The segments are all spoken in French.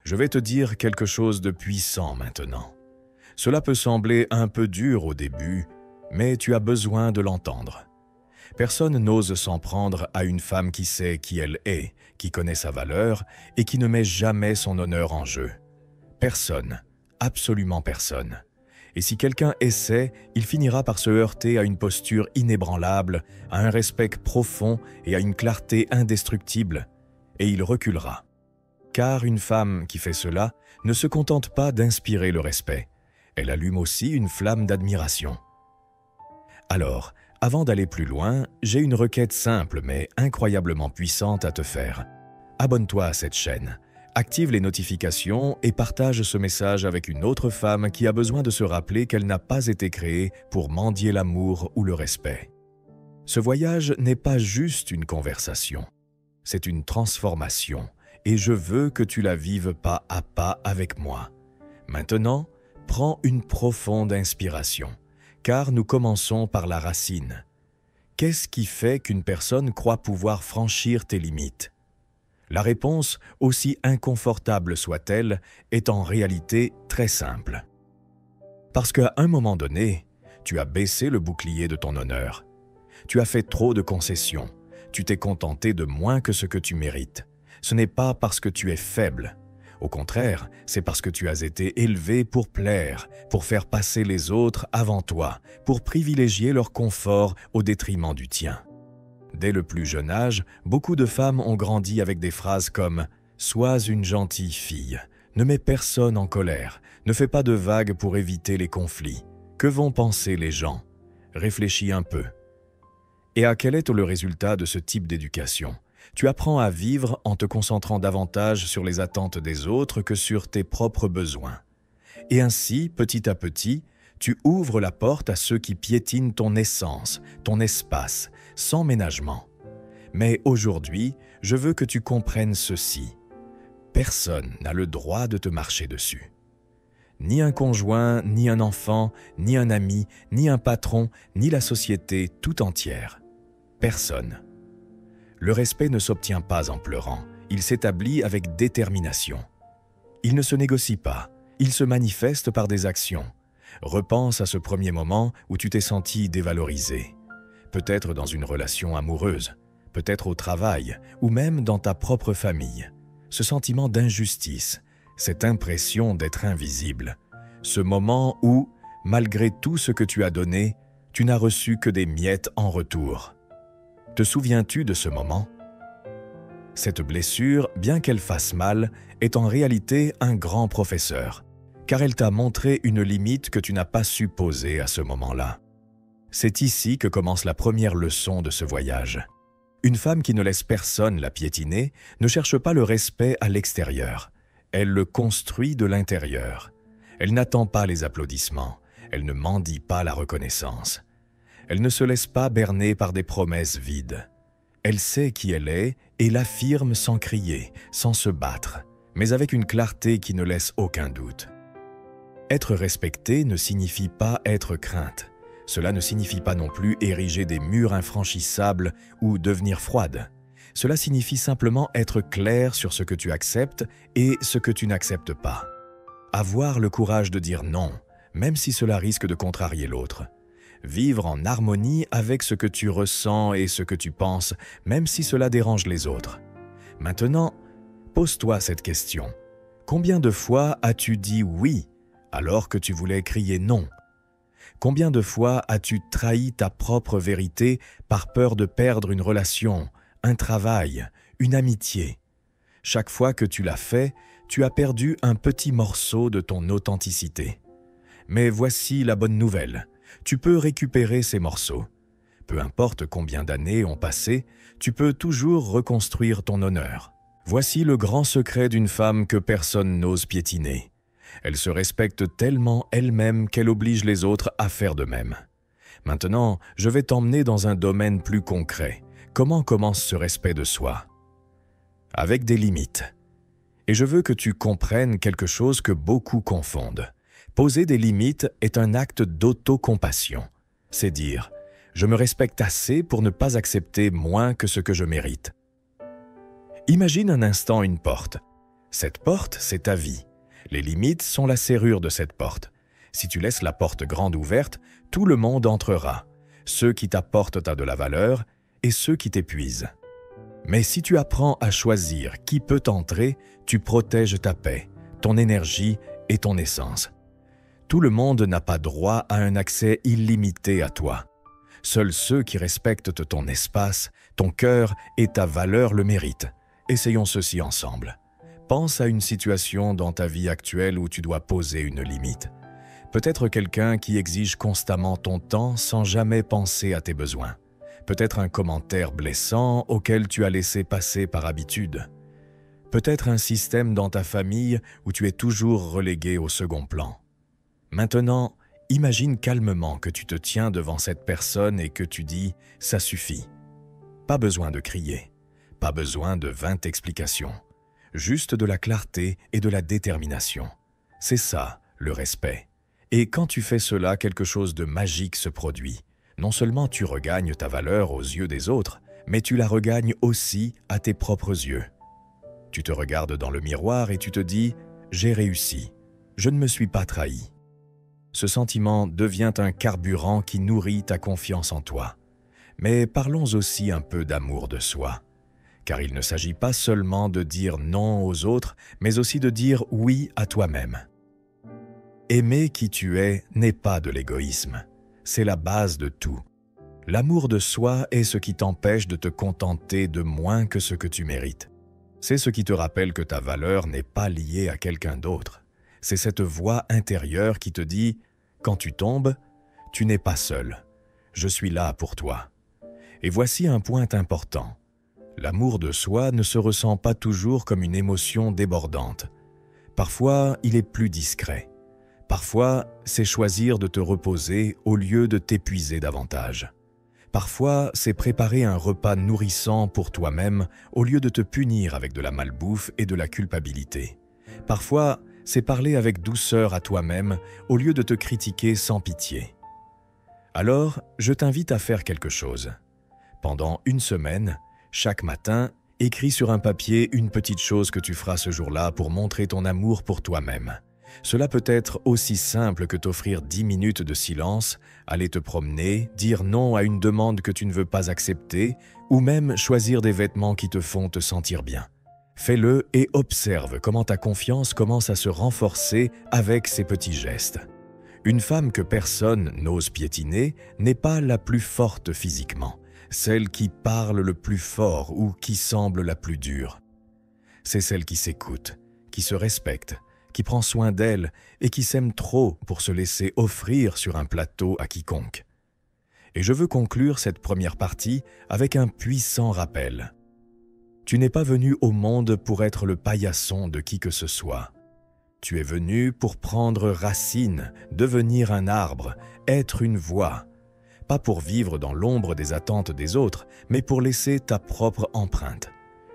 Je vais te dire quelque chose de puissant maintenant. Cela peut sembler un peu dur au début, mais tu as besoin de l'entendre. Personne n'ose s'en prendre à une femme qui sait qui elle est, qui connaît sa valeur et qui ne met jamais son honneur en jeu. Personne, absolument personne. Et si quelqu'un essaie, il finira par se heurter à une posture inébranlable, à un respect profond et à une clarté indestructible, et il reculera. Car une femme qui fait cela ne se contente pas d'inspirer le respect, elle allume aussi une flamme d'admiration. Alors, avant d'aller plus loin, j'ai une requête simple mais incroyablement puissante à te faire. Abonne-toi à cette chaîne, active les notifications et partage ce message avec une autre femme qui a besoin de se rappeler qu'elle n'a pas été créée pour mendier l'amour ou le respect. Ce voyage n'est pas juste une conversation, c'est une transformation et je veux que tu la vives pas à pas avec moi. Maintenant, prends une profonde inspiration, car nous commençons par la racine. Qu'est-ce qui fait qu'une personne croit pouvoir franchir tes limites? La réponse, aussi inconfortable soit-elle, est en réalité très simple. Parce qu'à un moment donné, tu as baissé le bouclier de ton honneur. Tu as fait trop de concessions. Tu t'es contenté de moins que ce que tu mérites. Ce n'est pas parce que tu es faible. Au contraire, c'est parce que tu as été élevé pour plaire, pour faire passer les autres avant toi, pour privilégier leur confort au détriment du tien. Dès le plus jeune âge, beaucoup de femmes ont grandi avec des phrases comme « Sois une gentille fille, ne mets personne en colère, ne fais pas de vagues pour éviter les conflits. Que vont penser les gens? Réfléchis un peu. » Et à quel est le résultat de ce type d'éducation? Tu apprends à vivre en te concentrant davantage sur les attentes des autres que sur tes propres besoins. Et ainsi, petit à petit, tu ouvres la porte à ceux qui piétinent ton essence, ton espace, sans ménagement. Mais aujourd'hui, je veux que tu comprennes ceci. Personne n'a le droit de te marcher dessus. Ni un conjoint, ni un enfant, ni un ami, ni un patron, ni la société tout entière. Personne. Le respect ne s'obtient pas en pleurant, il s'établit avec détermination. Il ne se négocie pas, il se manifeste par des actions. Repense à ce premier moment où tu t'es senti dévalorisé. Peut-être dans une relation amoureuse, peut-être au travail, ou même dans ta propre famille. Ce sentiment d'injustice, cette impression d'être invisible. Ce moment où, malgré tout ce que tu as donné, tu n'as reçu que des miettes en retour. Te souviens-tu de ce moment? Cette blessure, bien qu'elle fasse mal, est en réalité un grand professeur, car elle t'a montré une limite que tu n'as pas su poser à ce moment-là. C'est ici que commence la première leçon de ce voyage. Une femme qui ne laisse personne la piétiner ne cherche pas le respect à l'extérieur. Elle le construit de l'intérieur. Elle n'attend pas les applaudissements. Elle ne mendie pas la reconnaissance. Elle ne se laisse pas berner par des promesses vides. Elle sait qui elle est et l'affirme sans crier, sans se battre, mais avec une clarté qui ne laisse aucun doute. Être respectée ne signifie pas être crainte. Cela ne signifie pas non plus ériger des murs infranchissables ou devenir froide. Cela signifie simplement être clair sur ce que tu acceptes et ce que tu n'acceptes pas. Avoir le courage de dire non, même si cela risque de contrarier l'autre. Vivre en harmonie avec ce que tu ressens et ce que tu penses, même si cela dérange les autres. Maintenant, pose-toi cette question. Combien de fois as-tu dit oui alors que tu voulais crier non? Combien de fois as-tu trahi ta propre vérité par peur de perdre une relation, un travail, une amitié? Chaque fois que tu l'as fait, tu as perdu un petit morceau de ton authenticité. Mais voici la bonne nouvelle. Tu peux récupérer ces morceaux. Peu importe combien d'années ont passé, tu peux toujours reconstruire ton honneur. Voici le grand secret d'une femme que personne n'ose piétiner. Elle se respecte tellement elle-même qu'elle oblige les autres à faire de même. Maintenant, je vais t'emmener dans un domaine plus concret. Comment commence ce respect de soi? Avec des limites. Et je veux que tu comprennes quelque chose que beaucoup confondent. Poser des limites est un acte d'autocompassion. C'est dire « je me respecte assez pour ne pas accepter moins que ce que je mérite ». Imagine un instant une porte. Cette porte, c'est ta vie. Les limites sont la serrure de cette porte. Si tu laisses la porte grande ouverte, tout le monde entrera, ceux qui t'apportent à de la valeur et ceux qui t'épuisent. Mais si tu apprends à choisir qui peut entrer, tu protèges ta paix, ton énergie et ton essence. Tout le monde n'a pas droit à un accès illimité à toi. Seuls ceux qui respectent ton espace, ton cœur et ta valeur le méritent. Essayons ceci ensemble. Pense à une situation dans ta vie actuelle où tu dois poser une limite. Peut-être quelqu'un qui exige constamment ton temps sans jamais penser à tes besoins. Peut-être un commentaire blessant auquel tu as laissé passer par habitude. Peut-être un système dans ta famille où tu es toujours relégué au second plan. Maintenant, imagine calmement que tu te tiens devant cette personne et que tu dis « ça suffit ». Pas besoin de crier, pas besoin de 20 explications, juste de la clarté et de la détermination. C'est ça, le respect. Et quand tu fais cela, quelque chose de magique se produit. Non seulement tu regagnes ta valeur aux yeux des autres, mais tu la regagnes aussi à tes propres yeux. Tu te regardes dans le miroir et tu te dis « j'ai réussi, je ne me suis pas trahi ». Ce sentiment devient un carburant qui nourrit ta confiance en toi. Mais parlons aussi un peu d'amour de soi. Car il ne s'agit pas seulement de dire non aux autres, mais aussi de dire oui à toi-même. Aimer qui tu es n'est pas de l'égoïsme. C'est la base de tout. L'amour de soi est ce qui t'empêche de te contenter de moins que ce que tu mérites. C'est ce qui te rappelle que ta valeur n'est pas liée à quelqu'un d'autre. C'est cette voix intérieure qui te dit « Quand tu tombes, tu n'es pas seul. Je suis là pour toi. » Et voici un point important. L'amour de soi ne se ressent pas toujours comme une émotion débordante. Parfois, il est plus discret. Parfois, c'est choisir de te reposer au lieu de t'épuiser davantage. Parfois, c'est préparer un repas nourrissant pour toi-même au lieu de te punir avec de la malbouffe et de la culpabilité. Parfois, c'est parler avec douceur à toi-même au lieu de te critiquer sans pitié. Alors, je t'invite à faire quelque chose. Pendant une semaine, chaque matin, écris sur un papier une petite chose que tu feras ce jour-là pour montrer ton amour pour toi-même. Cela peut être aussi simple que t'offrir 10 minutes de silence, aller te promener, dire non à une demande que tu ne veux pas accepter, ou même choisir des vêtements qui te font te sentir bien. Fais-le et observe comment ta confiance commence à se renforcer avec ces petits gestes. Une femme que personne n'ose piétiner n'est pas la plus forte physiquement, celle qui parle le plus fort ou qui semble la plus dure. C'est celle qui s'écoute, qui se respecte, qui prend soin d'elle et qui s'aime trop pour se laisser offrir sur un plateau à quiconque. Et je veux conclure cette première partie avec un puissant rappel. Tu n'es pas venu au monde pour être le paillasson de qui que ce soit. Tu es venu pour prendre racine, devenir un arbre, être une voix. Pas pour vivre dans l'ombre des attentes des autres, mais pour laisser ta propre empreinte.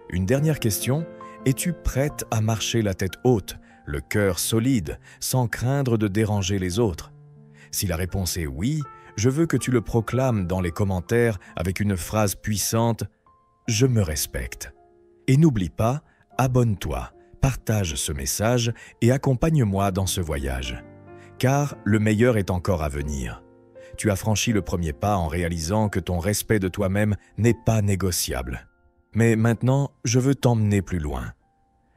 Une dernière question, es-tu prête à marcher la tête haute, le cœur solide, sans craindre de déranger les autres? Si la réponse est oui, je veux que tu le proclames dans les commentaires avec une phrase puissante « Je me respecte ». Et n'oublie pas, abonne-toi, partage ce message et accompagne-moi dans ce voyage. Car le meilleur est encore à venir. Tu as franchi le premier pas en réalisant que ton respect de toi-même n'est pas négociable. Mais maintenant, je veux t'emmener plus loin.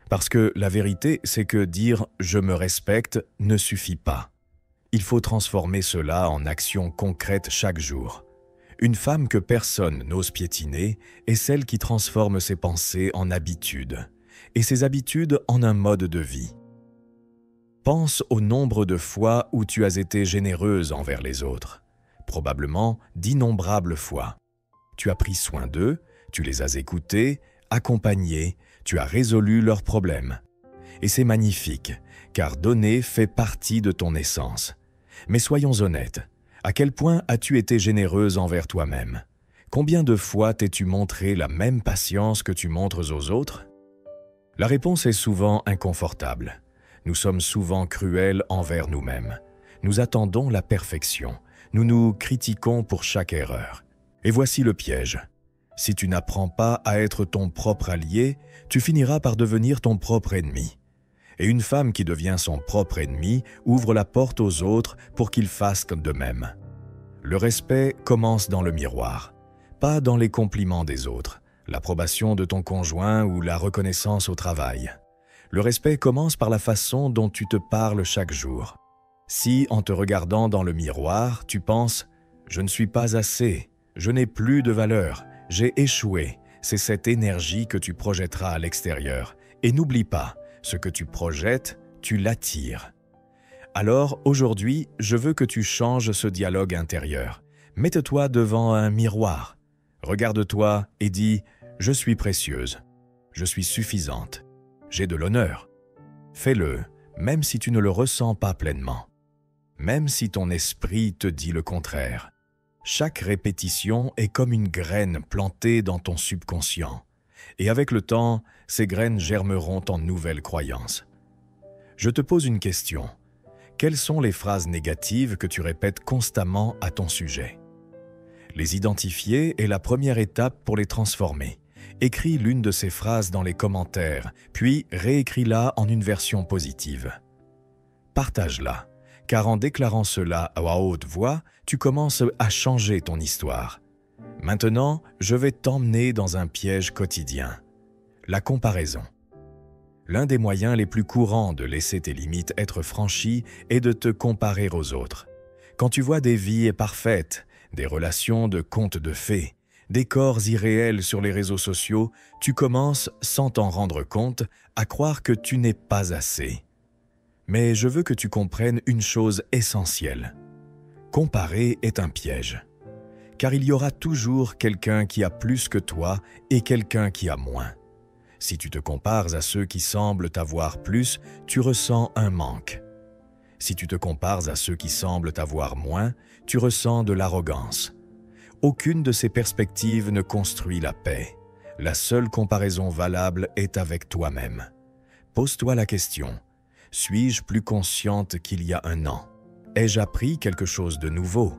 Parce que la vérité, c'est que dire « je me respecte » ne suffit pas. Il faut transformer cela en action concrète chaque jour. Une femme que personne n'ose piétiner est celle qui transforme ses pensées en habitudes, et ses habitudes en un mode de vie. Pense au nombre de fois où tu as été généreuse envers les autres. Probablement d'innombrables fois. Tu as pris soin d'eux, tu les as écoutés, accompagnés, tu as résolu leurs problèmes. Et c'est magnifique, car donner fait partie de ton essence. Mais soyons honnêtes, à quel point as-tu été généreuse envers toi-même? Combien de fois t'es-tu montré la même patience que tu montres aux autres? La réponse est souvent inconfortable. Nous sommes souvent cruels envers nous-mêmes. Nous attendons la perfection. Nous nous critiquons pour chaque erreur. Et voici le piège. Si tu n'apprends pas à être ton propre allié, tu finiras par devenir ton propre ennemi. Et une femme qui devient son propre ennemi ouvre la porte aux autres pour qu'ils fassent de même. Le respect commence dans le miroir, pas dans les compliments des autres, l'approbation de ton conjoint ou la reconnaissance au travail. Le respect commence par la façon dont tu te parles chaque jour. Si, en te regardant dans le miroir, tu penses « je ne suis pas assez, je n'ai plus de valeur, j'ai échoué », c'est cette énergie que tu projetteras à l'extérieur. Et n'oublie pas, ce que tu projettes, tu l'attires. Alors, aujourd'hui, je veux que tu changes ce dialogue intérieur. Mets-toi devant un miroir. Regarde-toi et dis « Je suis précieuse, je suis suffisante, j'ai de l'honneur ». Fais-le, même si tu ne le ressens pas pleinement. Même si ton esprit te dit le contraire. Chaque répétition est comme une graine plantée dans ton subconscient. Et avec le temps, ces graines germeront en nouvelles croyances. Je te pose une question. Quelles sont les phrases négatives que tu répètes constamment à ton sujet? Les identifier est la première étape pour les transformer. Écris l'une de ces phrases dans les commentaires, puis réécris-la en une version positive. Partage-la, car en déclarant cela à haute voix, tu commences à changer ton histoire. Maintenant, je vais t'emmener dans un piège quotidien. La comparaison. L'un des moyens les plus courants de laisser tes limites être franchies est de te comparer aux autres. Quand tu vois des vies parfaites, des relations de contes de fées, des corps irréels sur les réseaux sociaux, tu commences, sans t'en rendre compte, à croire que tu n'es pas assez. Mais je veux que tu comprennes une chose essentielle. Comparer est un piège. Car il y aura toujours quelqu'un qui a plus que toi et quelqu'un qui a moins. Si tu te compares à ceux qui semblent avoir plus, tu ressens un manque. Si tu te compares à ceux qui semblent avoir moins, tu ressens de l'arrogance. Aucune de ces perspectives ne construit la paix. La seule comparaison valable est avec toi-même. Pose-toi la question. Suis-je plus consciente qu'il y a un an? Ai-je appris quelque chose de nouveau?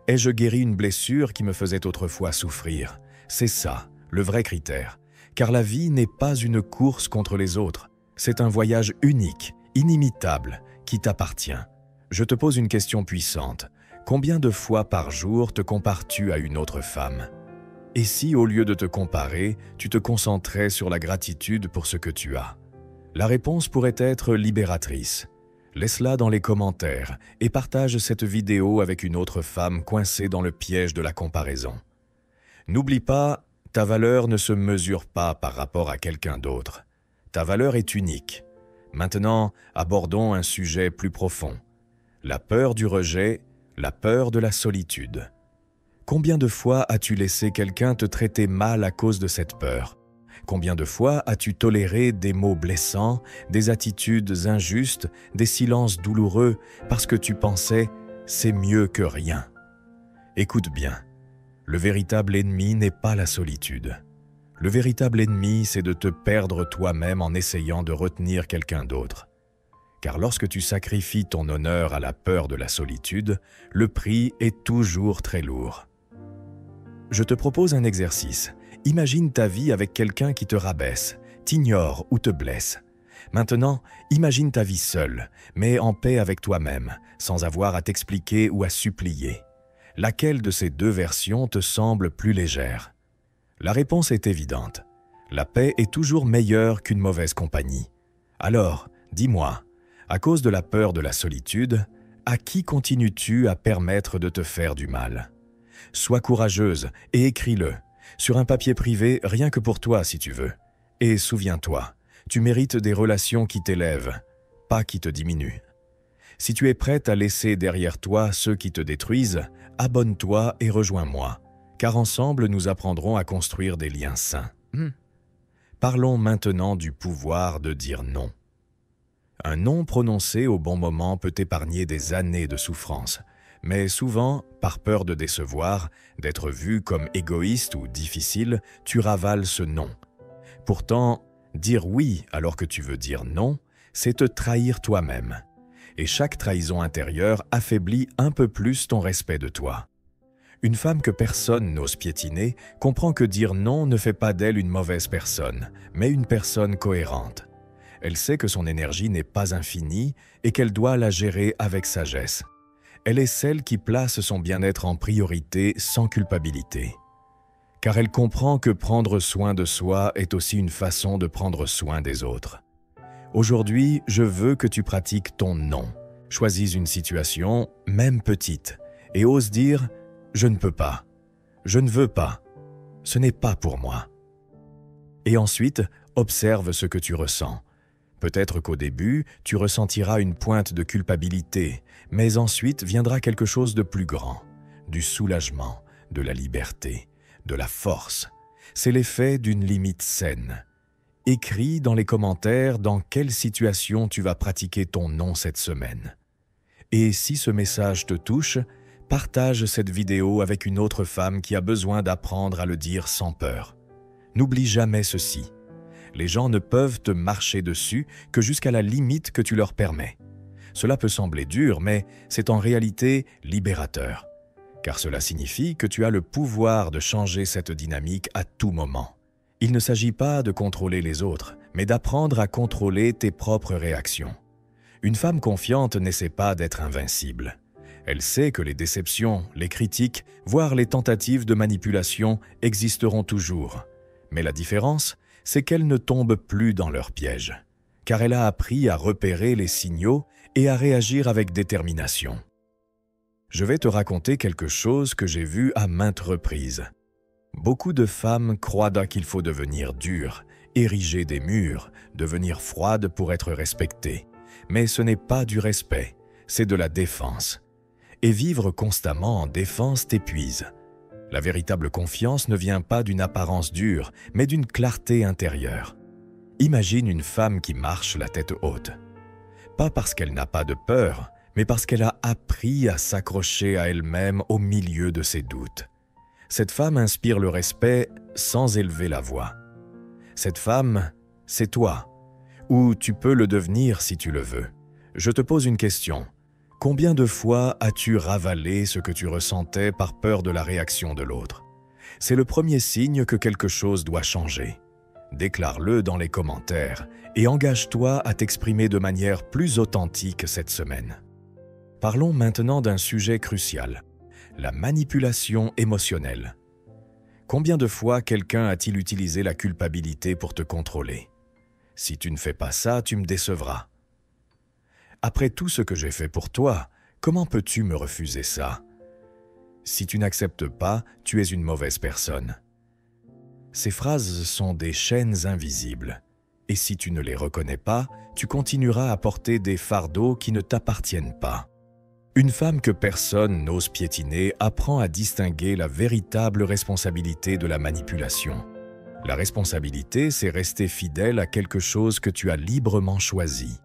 Ai-je guéri une blessure qui me faisait autrefois souffrir? C'est ça, le vrai critère. Car la vie n'est pas une course contre les autres. C'est un voyage unique, inimitable, qui t'appartient. Je te pose une question puissante. Combien de fois par jour te compares-tu à une autre femme? Et si, au lieu de te comparer, tu te concentrais sur la gratitude pour ce que tu as? La réponse pourrait être libératrice. Laisse-la dans les commentaires et partage cette vidéo avec une autre femme coincée dans le piège de la comparaison. N'oublie pas, ta valeur ne se mesure pas par rapport à quelqu'un d'autre. Ta valeur est unique. Maintenant, abordons un sujet plus profond. La peur du rejet, la peur de la solitude. Combien de fois as-tu laissé quelqu'un te traiter mal à cause de cette peur? Combien de fois as-tu toléré des mots blessants, des attitudes injustes, des silences douloureux parce que tu pensais « c'est mieux que rien ». Écoute bien, le véritable ennemi n'est pas la solitude. Le véritable ennemi, c'est de te perdre toi-même en essayant de retenir quelqu'un d'autre. Car lorsque tu sacrifies ton honneur à la peur de la solitude, le prix est toujours très lourd. Je te propose un exercice. Imagine ta vie avec quelqu'un qui te rabaisse, t'ignore ou te blesse. Maintenant, imagine ta vie seule, mais en paix avec toi-même, sans avoir à t'expliquer ou à supplier. Laquelle de ces deux versions te semble plus légère? La réponse est évidente. La paix est toujours meilleure qu'une mauvaise compagnie. Alors, dis-moi, à cause de la peur de la solitude, à qui continues-tu à permettre de te faire du mal? Sois courageuse et écris-le. Sur un papier privé, rien que pour toi si tu veux. Et souviens-toi, tu mérites des relations qui t'élèvent, pas qui te diminuent. Si tu es prête à laisser derrière toi ceux qui te détruisent, abonne-toi et rejoins-moi, car ensemble nous apprendrons à construire des liens sains. Parlons maintenant du pouvoir de dire non. Un non prononcé au bon moment peut épargner des années de souffrance. Mais souvent, par peur de décevoir, d'être vu comme égoïste ou difficile, tu ravales ce non. Pourtant, dire oui alors que tu veux dire non, c'est te trahir toi-même. Et chaque trahison intérieure affaiblit un peu plus ton respect de toi. Une femme que personne n'ose piétiner comprend que dire non ne fait pas d'elle une mauvaise personne, mais une personne cohérente. Elle sait que son énergie n'est pas infinie et qu'elle doit la gérer avec sagesse. Elle est celle qui place son bien-être en priorité sans culpabilité. Car elle comprend que prendre soin de soi est aussi une façon de prendre soin des autres. Aujourd'hui, je veux que tu pratiques ton non. Choisis une situation, même petite, et ose dire « Je ne peux pas. Je ne veux pas. Ce n'est pas pour moi. » Et ensuite, observe ce que tu ressens. Peut-être qu'au début, tu ressentiras une pointe de culpabilité, mais ensuite viendra quelque chose de plus grand, du soulagement, de la liberté, de la force. C'est l'effet d'une limite saine. Écris dans les commentaires dans quelle situation tu vas pratiquer ton non cette semaine. Et si ce message te touche, partage cette vidéo avec une autre femme qui a besoin d'apprendre à le dire sans peur. N'oublie jamais ceci. Les gens ne peuvent te marcher dessus que jusqu'à la limite que tu leur permets. Cela peut sembler dur, mais c'est en réalité libérateur. Car cela signifie que tu as le pouvoir de changer cette dynamique à tout moment. Il ne s'agit pas de contrôler les autres, mais d'apprendre à contrôler tes propres réactions. Une femme confiante n'essaie pas d'être invincible. Elle sait que les déceptions, les critiques, voire les tentatives de manipulation existeront toujours. Mais la différence, c'est qu'elle ne tombe plus dans leur piège, car elle a appris à repérer les signaux et à réagir avec détermination. Je vais te raconter quelque chose que j'ai vu à maintes reprises. Beaucoup de femmes croient qu'il faut devenir dure, ériger des murs, devenir froide pour être respectée. Mais ce n'est pas du respect, c'est de la défense. Et vivre constamment en défense t'épuise. La véritable confiance ne vient pas d'une apparence dure, mais d'une clarté intérieure. Imagine une femme qui marche la tête haute. Pas parce qu'elle n'a pas de peur, mais parce qu'elle a appris à s'accrocher à elle-même au milieu de ses doutes. Cette femme inspire le respect sans élever la voix. Cette femme, c'est toi. Ou tu peux le devenir si tu le veux. Je te pose une question. Combien de fois as-tu ravalé ce que tu ressentais par peur de la réaction de l'autre? C'est le premier signe que quelque chose doit changer. Déclare-le dans les commentaires et engage-toi à t'exprimer de manière plus authentique cette semaine. Parlons maintenant d'un sujet crucial, la manipulation émotionnelle. Combien de fois quelqu'un a-t-il utilisé la culpabilité pour te contrôler? Si tu ne fais pas ça, tu me décevras. Après tout ce que j'ai fait pour toi, comment peux-tu me refuser ça? Si tu n'acceptes pas, tu es une mauvaise personne. Ces phrases sont des chaînes invisibles. Et si tu ne les reconnais pas, tu continueras à porter des fardeaux qui ne t'appartiennent pas. Une femme que personne n'ose piétiner apprend à distinguer la véritable responsabilité de la manipulation. La responsabilité, c'est rester fidèle à quelque chose que tu as librement choisi.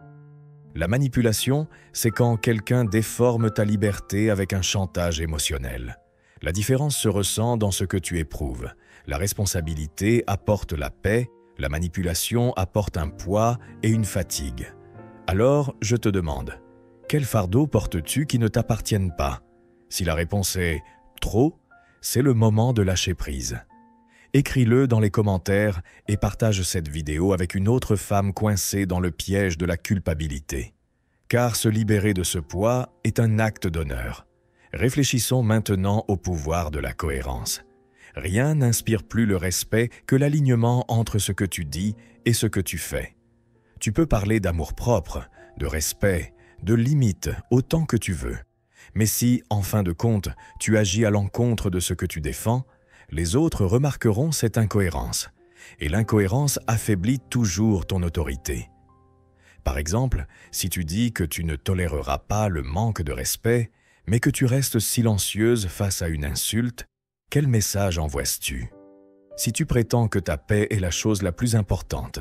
La manipulation, c'est quand quelqu'un déforme ta liberté avec un chantage émotionnel. La différence se ressent dans ce que tu éprouves. La responsabilité apporte la paix, la manipulation apporte un poids et une fatigue. Alors, je te demande, quel fardeau portes-tu qui ne t'appartiennent pas? Si la réponse est « trop », c'est le moment de lâcher prise. Écris-le dans les commentaires et partage cette vidéo avec une autre femme coincée dans le piège de la culpabilité. Car se libérer de ce poids est un acte d'honneur. Réfléchissons maintenant au pouvoir de la cohérence. Rien n'inspire plus le respect que l'alignement entre ce que tu dis et ce que tu fais. Tu peux parler d'amour-propre, de respect, de limites autant que tu veux. Mais si, en fin de compte, tu agis à l'encontre de ce que tu défends, les autres remarqueront cette incohérence. Et l'incohérence affaiblit toujours ton autorité. Par exemple, si tu dis que tu ne toléreras pas le manque de respect, mais que tu restes silencieuse face à une insulte, quel message envoies-tu? Si tu prétends que ta paix est la chose la plus importante,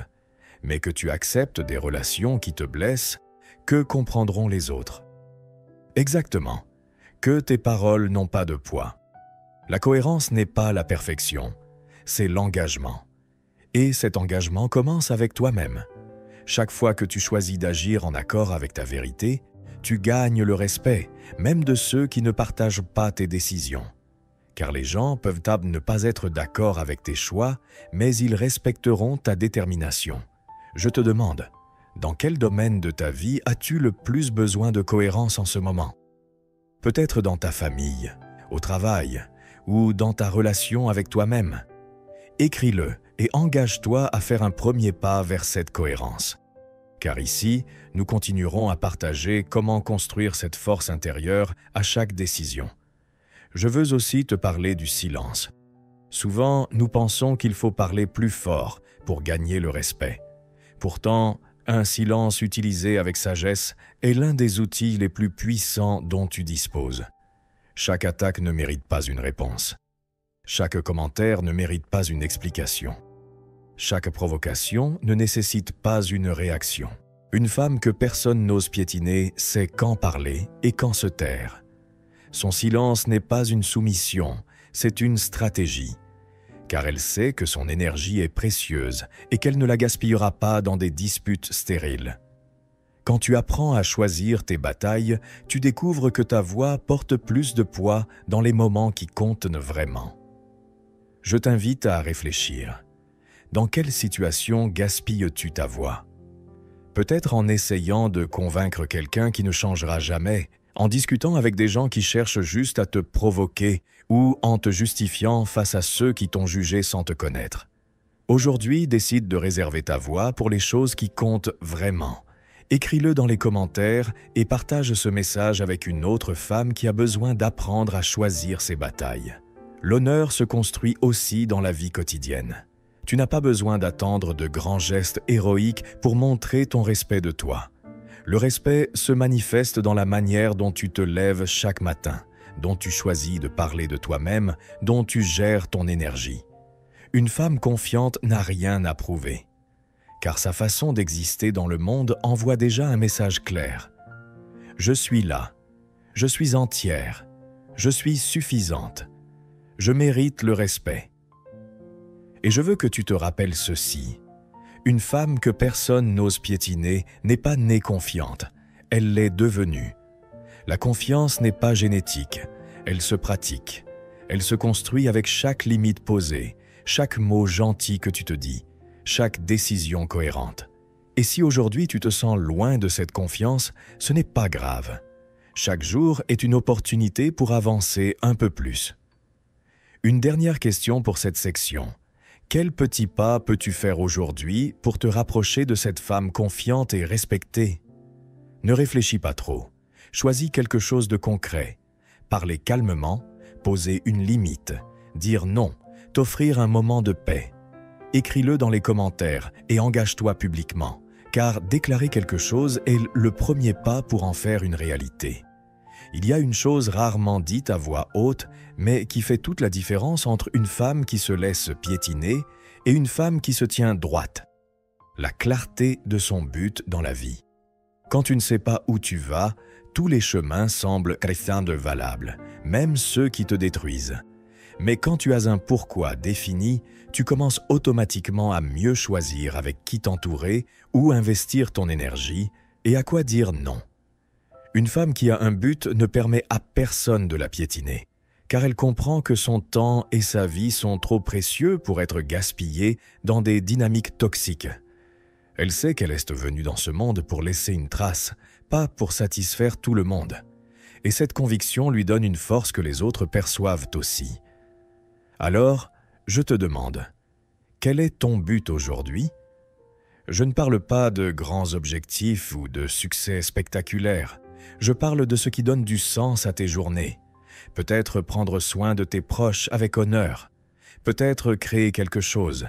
mais que tu acceptes des relations qui te blessent, que comprendront les autres? Exactement, que tes paroles n'ont pas de poids. La cohérence n'est pas la perfection, c'est l'engagement. Et cet engagement commence avec toi-même. Chaque fois que tu choisis d'agir en accord avec ta vérité, tu gagnes le respect, même de ceux qui ne partagent pas tes décisions. car les gens peuvent ne pas être d'accord avec tes choix, mais ils respecteront ta détermination. Je te demande, dans quel domaine de ta vie as-tu le plus besoin de cohérence en ce moment? Peut-être dans ta famille, au travail ou dans ta relation avec toi-même. Écris-le et engage-toi à faire un premier pas vers cette cohérence. Car ici, nous continuerons à partager comment construire cette force intérieure à chaque décision. Je veux aussi te parler du silence. Souvent, nous pensons qu'il faut parler plus fort pour gagner le respect. Pourtant, un silence utilisé avec sagesse est l'un des outils les plus puissants dont tu disposes. Chaque attaque ne mérite pas une réponse. Chaque commentaire ne mérite pas une explication. Chaque provocation ne nécessite pas une réaction. Une femme que personne n'ose piétiner sait quand parler et quand se taire. Son silence n'est pas une soumission, c'est une stratégie. Car elle sait que son énergie est précieuse et qu'elle ne la gaspillera pas dans des disputes stériles. Quand tu apprends à choisir tes batailles, tu découvres que ta voix porte plus de poids dans les moments qui comptent vraiment. Je t'invite à réfléchir. Dans quelle situation gaspilles-tu ta voix? Peut-être en essayant de convaincre quelqu'un qui ne changera jamais, en discutant avec des gens qui cherchent juste à te provoquer ou en te justifiant face à ceux qui t'ont jugé sans te connaître. Aujourd'hui, décide de réserver ta voix pour les choses qui comptent vraiment. Écris-le dans les commentaires et partage ce message avec une autre femme qui a besoin d'apprendre à choisir ses batailles. L'honneur se construit aussi dans la vie quotidienne. Tu n'as pas besoin d'attendre de grands gestes héroïques pour montrer ton respect de toi. Le respect se manifeste dans la manière dont tu te lèves chaque matin, dont tu choisis de parler de toi-même, dont tu gères ton énergie. Une femme confiante n'a rien à prouver, car sa façon d'exister dans le monde envoie déjà un message clair. Je suis là, je suis entière, je suis suffisante, je mérite le respect. Et je veux que tu te rappelles ceci. Une femme que personne n'ose piétiner n'est pas née confiante, elle l'est devenue. La confiance n'est pas génétique, elle se pratique. Elle se construit avec chaque limite posée, chaque mot gentil que tu te dis, chaque décision cohérente. Et si aujourd'hui tu te sens loin de cette confiance, ce n'est pas grave. Chaque jour est une opportunité pour avancer un peu plus. Une dernière question pour cette section. Quel petit pas peux-tu faire aujourd'hui pour te rapprocher de cette femme confiante et respectée? Ne réfléchis pas trop. Choisis quelque chose de concret. Parler calmement, poser une limite, dire non, t'offrir un moment de paix. Écris-le dans les commentaires et engage-toi publiquement, car déclarer quelque chose est le premier pas pour en faire une réalité. Il y a une chose rarement dite à voix haute, mais qui fait toute la différence entre une femme qui se laisse piétiner et une femme qui se tient droite. La clarté de son but dans la vie. Quand tu ne sais pas où tu vas, tous les chemins semblent crescendo valables, même ceux qui te détruisent. Mais quand tu as un pourquoi défini, tu commences automatiquement à mieux choisir avec qui t'entourer, où investir ton énergie et à quoi dire non. Une femme qui a un but ne permet à personne de la piétiner, car elle comprend que son temps et sa vie sont trop précieux pour être gaspillés dans des dynamiques toxiques. Elle sait qu'elle est venue dans ce monde pour laisser une trace, pas pour satisfaire tout le monde. Et cette conviction lui donne une force que les autres perçoivent aussi. Alors, je te demande, quel est ton but aujourd'hui? Je ne parle pas de grands objectifs ou de succès spectaculaires. Je parle de ce qui donne du sens à tes journées. Peut-être prendre soin de tes proches avec honneur. Peut-être créer quelque chose.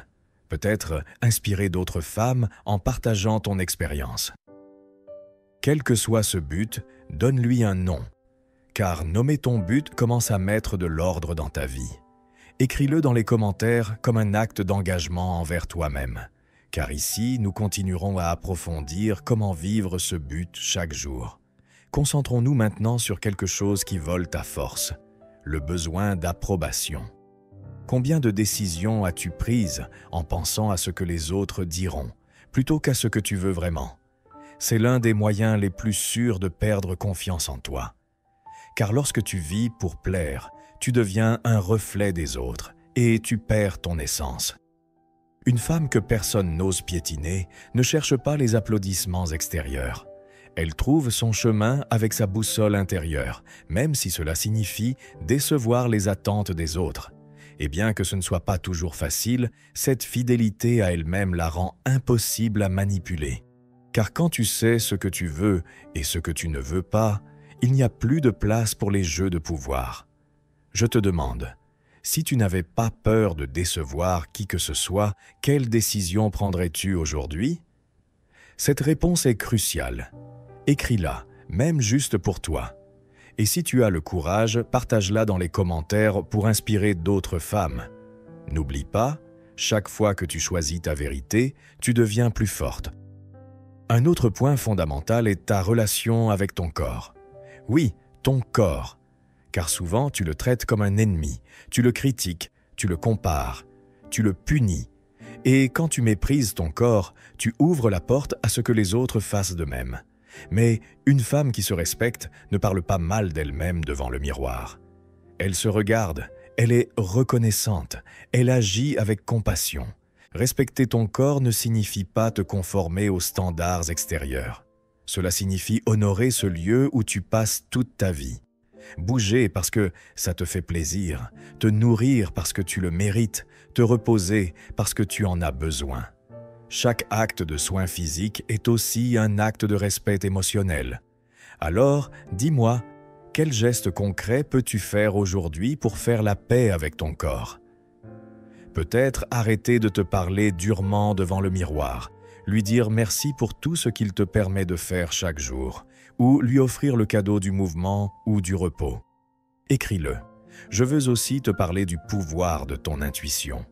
Peut-être inspirer d'autres femmes en partageant ton expérience. Quel que soit ce but, donne-lui un nom. Car nommer ton but commence à mettre de l'ordre dans ta vie. Écris-le dans les commentaires comme un acte d'engagement envers toi-même. Car ici, nous continuerons à approfondir comment vivre ce but chaque jour. Concentrons-nous maintenant sur quelque chose qui vole ta force, le besoin d'approbation. Combien de décisions as-tu prises en pensant à ce que les autres diront, plutôt qu'à ce que tu veux vraiment? C'est l'un des moyens les plus sûrs de perdre confiance en toi. Car lorsque tu vis pour plaire, tu deviens un reflet des autres et tu perds ton essence. Une femme que personne n'ose piétiner ne cherche pas les applaudissements extérieurs. Elle trouve son chemin avec sa boussole intérieure, même si cela signifie décevoir les attentes des autres. Et bien que ce ne soit pas toujours facile, cette fidélité à elle-même la rend impossible à manipuler. Car quand tu sais ce que tu veux et ce que tu ne veux pas, il n'y a plus de place pour les jeux de pouvoir. Je te demande, si tu n'avais pas peur de décevoir qui que ce soit, quelle décision prendrais-tu aujourd'hui? Cette réponse est cruciale. Écris-la, même juste pour toi. Et si tu as le courage, partage-la dans les commentaires pour inspirer d'autres femmes. N'oublie pas, chaque fois que tu choisis ta vérité, tu deviens plus forte. Un autre point fondamental est ta relation avec ton corps. Oui, ton corps. Car souvent tu le traites comme un ennemi, tu le critiques, tu le compares, tu le punis. Et quand tu méprises ton corps, tu ouvres la porte à ce que les autres fassent de même. Mais une femme qui se respecte ne parle pas mal d'elle-même devant le miroir. Elle se regarde, elle est reconnaissante, elle agit avec compassion. Respecter ton corps ne signifie pas te conformer aux standards extérieurs. Cela signifie honorer ce lieu où tu passes toute ta vie. Bouger parce que ça te fait plaisir, te nourrir parce que tu le mérites, te reposer parce que tu en as besoin. Chaque acte de soin physique est aussi un acte de respect émotionnel. Alors, dis-moi, quel geste concret peux-tu faire aujourd'hui pour faire la paix avec ton corps? Peut-être arrêter de te parler durement devant le miroir, lui dire merci pour tout ce qu'il te permet de faire chaque jour, ou lui offrir le cadeau du mouvement ou du repos. Écris-le. Je veux aussi te parler du pouvoir de ton intuition.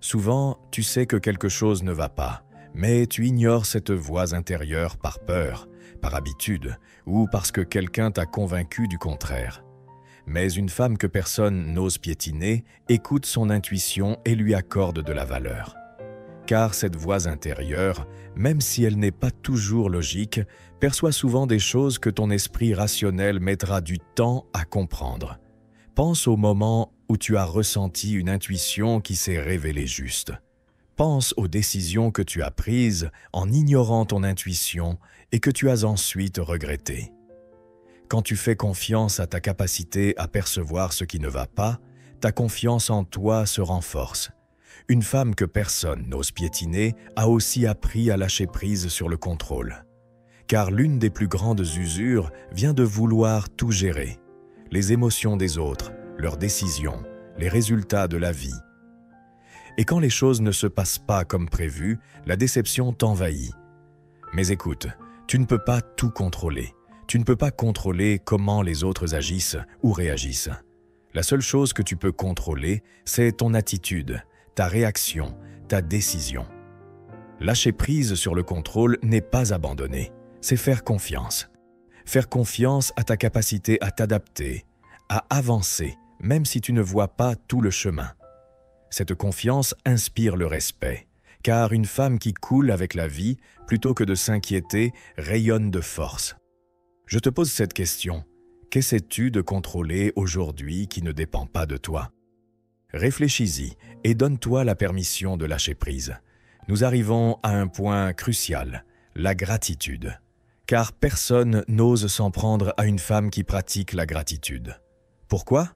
Souvent, tu sais que quelque chose ne va pas, mais tu ignores cette voix intérieure par peur, par habitude, ou parce que quelqu'un t'a convaincu du contraire. Mais une femme que personne n'ose piétiner écoute son intuition et lui accorde de la valeur. Car cette voix intérieure, même si elle n'est pas toujours logique, perçoit souvent des choses que ton esprit rationnel mettra du temps à comprendre. Pense au moment où tu as ressenti une intuition qui s'est révélée juste. Pense aux décisions que tu as prises en ignorant ton intuition et que tu as ensuite regrettées. Quand tu fais confiance à ta capacité à percevoir ce qui ne va pas, ta confiance en toi se renforce. Une femme que personne n'ose piétiner a aussi appris à lâcher prise sur le contrôle. Car l'une des plus grandes usures vient de vouloir tout gérer. Les émotions des autres, leurs décisions, les résultats de la vie. Et quand les choses ne se passent pas comme prévu, la déception t'envahit. Mais écoute, tu ne peux pas tout contrôler. Tu ne peux pas contrôler comment les autres agissent ou réagissent. La seule chose que tu peux contrôler, c'est ton attitude, ta réaction, ta décision. Lâcher prise sur le contrôle n'est pas abandonner, c'est faire confiance. Faire confiance à ta capacité à t'adapter, à avancer, même si tu ne vois pas tout le chemin. Cette confiance inspire le respect, car une femme qui coule avec la vie, plutôt que de s'inquiéter, rayonne de force. Je te pose cette question. Qu'essaies-tu de contrôler aujourd'hui qui ne dépend pas de toi? Réfléchis-y et donne-toi la permission de lâcher prise. Nous arrivons à un point crucial, la gratitude. Car personne n'ose s'en prendre à une femme qui pratique la gratitude. Pourquoi?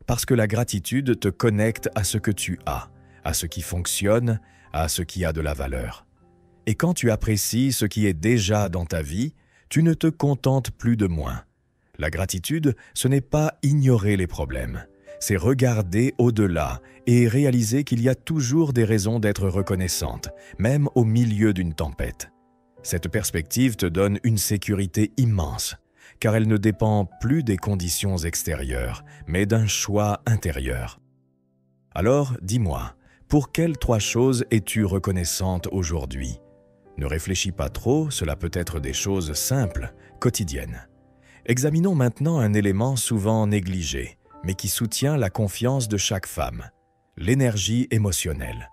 Parce que la gratitude te connecte à ce que tu as, à ce qui fonctionne, à ce qui a de la valeur. Et quand tu apprécies ce qui est déjà dans ta vie, tu ne te contentes plus de moins. La gratitude, ce n'est pas ignorer les problèmes, c'est regarder au-delà et réaliser qu'il y a toujours des raisons d'être reconnaissante, même au milieu d'une tempête. Cette perspective te donne une sécurité immense, car elle ne dépend plus des conditions extérieures, mais d'un choix intérieur. Alors, dis-moi, pour quelles 3 choses es-tu reconnaissante aujourd'hui? Ne réfléchis pas trop, cela peut être des choses simples, quotidiennes. Examinons maintenant un élément souvent négligé, mais qui soutient la confiance de chaque femme, l'énergie émotionnelle.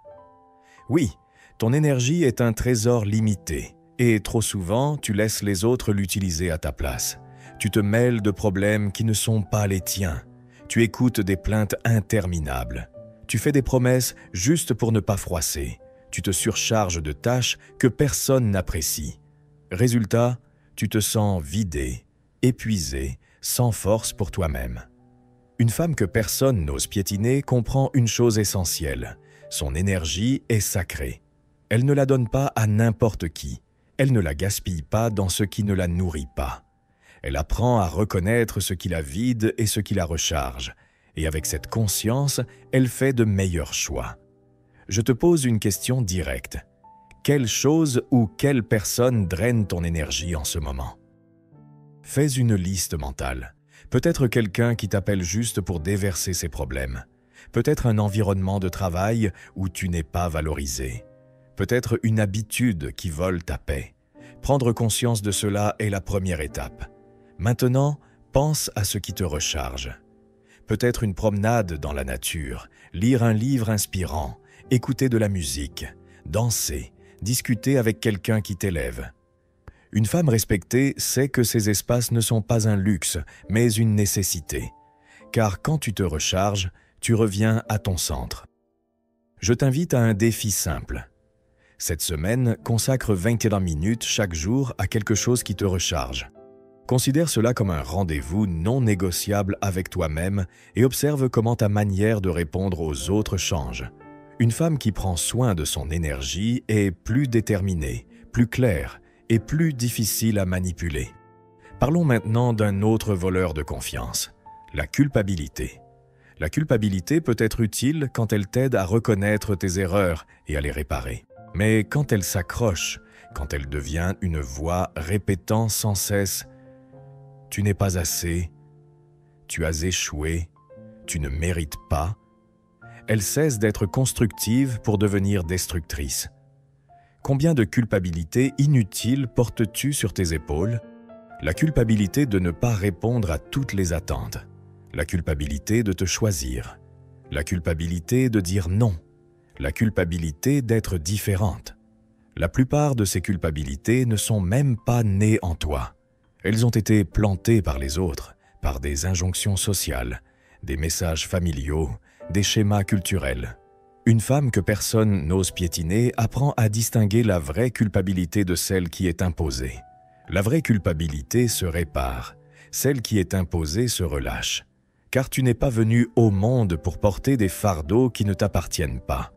Oui, ton énergie est un trésor limité, et trop souvent, tu laisses les autres l'utiliser à ta place. Tu te mêles de problèmes qui ne sont pas les tiens. Tu écoutes des plaintes interminables. Tu fais des promesses juste pour ne pas froisser. Tu te surcharges de tâches que personne n'apprécie. Résultat, tu te sens vidé, épuisé, sans force pour toi-même. Une femme que personne n'ose piétiner comprend une chose essentielle. Son énergie est sacrée. Elle ne la donne pas à n'importe qui. Elle ne la gaspille pas dans ce qui ne la nourrit pas. Elle apprend à reconnaître ce qui la vide et ce qui la recharge. Et avec cette conscience, elle fait de meilleurs choix. Je te pose une question directe. Quelle chose ou quelle personne draine ton énergie en ce moment? Fais une liste mentale. Peut-être quelqu'un qui t'appelle juste pour déverser ses problèmes. Peut-être un environnement de travail où tu n'es pas valorisé. Peut-être une habitude qui vole ta paix. Prendre conscience de cela est la première étape. Maintenant, pense à ce qui te recharge. Peut-être une promenade dans la nature, lire un livre inspirant, écouter de la musique, danser, discuter avec quelqu'un qui t'élève. Une femme respectée sait que ces espaces ne sont pas un luxe, mais une nécessité. Car quand tu te recharges, tu reviens à ton centre. Je t'invite à un défi simple. Cette semaine, consacre 21 minutes chaque jour à quelque chose qui te recharge. Considère cela comme un rendez-vous non négociable avec toi-même et observe comment ta manière de répondre aux autres change. Une femme qui prend soin de son énergie est plus déterminée, plus claire et plus difficile à manipuler. Parlons maintenant d'un autre voleur de confiance, la culpabilité. La culpabilité peut être utile quand elle t'aide à reconnaître tes erreurs et à les réparer. Mais quand elle s'accroche, quand elle devient une voix répétant sans cesse « Tu n'es pas assez, tu as échoué, tu ne mérites pas », elle cesse d'être constructive pour devenir destructrice. Combien de culpabilité inutile portes-tu sur tes épaules? La culpabilité de ne pas répondre à toutes les attentes. La culpabilité de te choisir. La culpabilité de dire non. La culpabilité d'être différente. La plupart de ces culpabilités ne sont même pas nées en toi. Elles ont été plantées par les autres, par des injonctions sociales, des messages familiaux, des schémas culturels. Une femme que personne n'ose piétiner apprend à distinguer la vraie culpabilité de celle qui est imposée. La vraie culpabilité se répare, celle qui est imposée se relâche. Car tu n'es pas venu au monde pour porter des fardeaux qui ne t'appartiennent pas.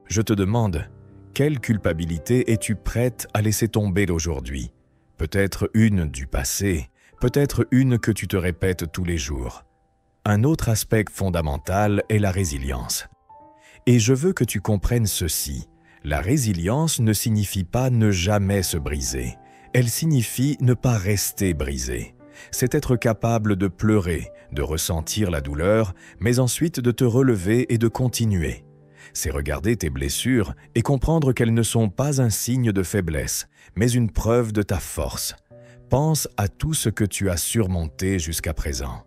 Je te demande, quelle culpabilité es-tu prête à laisser tomber aujourd'hui? Peut-être une du passé, peut-être une que tu te répètes tous les jours. Un autre aspect fondamental est la résilience. Et je veux que tu comprennes ceci. La résilience ne signifie pas ne jamais se briser. Elle signifie ne pas rester brisé. C'est être capable de pleurer, de ressentir la douleur, mais ensuite de te relever et de continuer. C'est regarder tes blessures et comprendre qu'elles ne sont pas un signe de faiblesse, mais une preuve de ta force. Pense à tout ce que tu as surmonté jusqu'à présent.